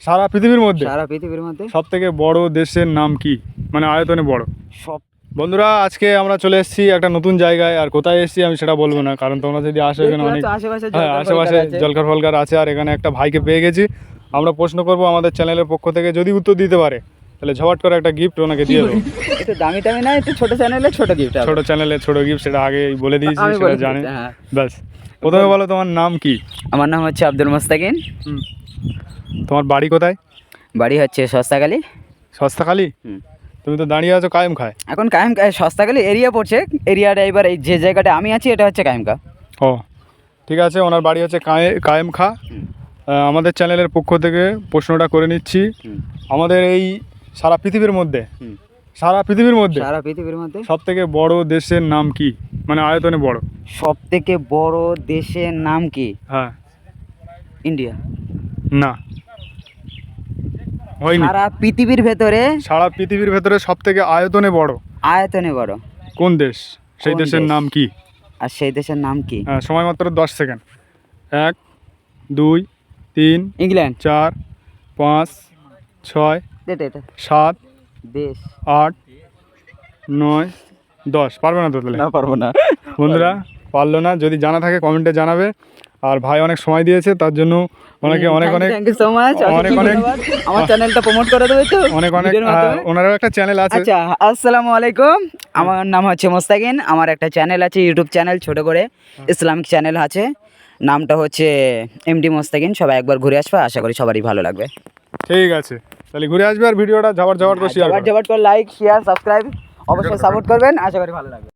সারা পৃথিবীর মধ্যে সব থেকে বড় দেশের নাম কি, মানে আয়তনে বড় সব। বন্ধুরা আজকে আমরা চলে এসেছি একটা নতুন জায়গায়, আর কোথায় এসেছি আমি সেটা বলবো না, কারণ তোমরা যদি আসো এখানে অনেক আশেপাশে জলকার ফলকার আছে। আর এখানে একটা ভাইকে পেয়ে গেছি, আমরা প্রশ্ন করব আমাদের চ্যানেলের পক্ষ থেকে, যদি উত্তর দিতে পারে তাহলে ঝপাট করে একটা গিফট ওনাকে দিয়ে দেবো। একটু দামি টামি না, একটু ছোট চ্যানেলে ছোট গিফট, ছোট চ্যানেলে ছোট গিফট, সেটা আগে বলে দিয়েছি, সেটা জানে। ব্যাস, প্রথমে বলো তোমার নাম কি? আমার নাম হচ্ছে আব্দুল মোস্তাকিন। তোমার বাড়ি কোথায়? বাড়ি হচ্ছে সস্তাখালী। সস্তাখালী? তুমি তো দাঁড়িয়ে আছো কায়েম খায়। এখন কায়েম সস্তাখালী এরিয়া পড়ছে, এরিয়াটা এবার এই যে জায়গাটা আমি আছি এটা হচ্ছে কায়েম খা। ও ঠিক আছে, ওনার বাড়ি হচ্ছে কায়েম খা। আমাদের চ্যানেলের পক্ষ থেকে প্রশ্নটা করে নিচ্ছি, আমাদের এই সারা পৃথিবীর মধ্যে সব থেকে বড় দেশের নাম কি, মানে আয়তনে বড়? সব থেকে বড় দেশের নাম কি? হ্যাঁ। ইন্ডিয়া। না, হয়নি। সারা পৃথিবীর ভেতরে সব থেকে আয়তনে বড় কোন দেশ, সেই দেশের নাম কি? আর সেই দেশের নাম কি? হ্যাঁ, সময় মাত্র 10 সেকেন্ড। 1 2 3 ইংল্যান্ড। 4 5 6 7 দেশ 8 9 10। পারবে না তো তাহলে? না, পারবো না বন্ধুরা, পারলো না। যদি জানা থাকে কমেন্টে জানাবে। আর ভাই অনেক সময় দিয়েছে, তার জন্য ওনাকে অনেক থ্যাংক ইউ সো মাচ। অনেক আমার চ্যানেলটা প্রমোট করে দেবে তো? অনেক ওনারও একটা চ্যানেল আছে। আচ্ছা, আসসালামু আলাইকুম। আমার নাম হচ্ছে মোস্তাকিন। আমার একটা চ্যানেল আছে, ইউটিউব চ্যানেল, ছোট করে ইসলামিক চ্যানেল আছে, নামটা হচ্ছে এমডি মোস্তাকিন। সবাই একবার ঘুরে আসবে, আশা করি সবারই ভালো লাগবে। ঠিক আছে, তাহলে ঘুরে আসবে। আর ভিডিওটা ঝাবাট করে শেয়ার করে লাইক, শেয়ার, সাবস্ক্রাইব অবশ্যই সাপোর্ট করবেন, আশা করি ভালো লাগবে।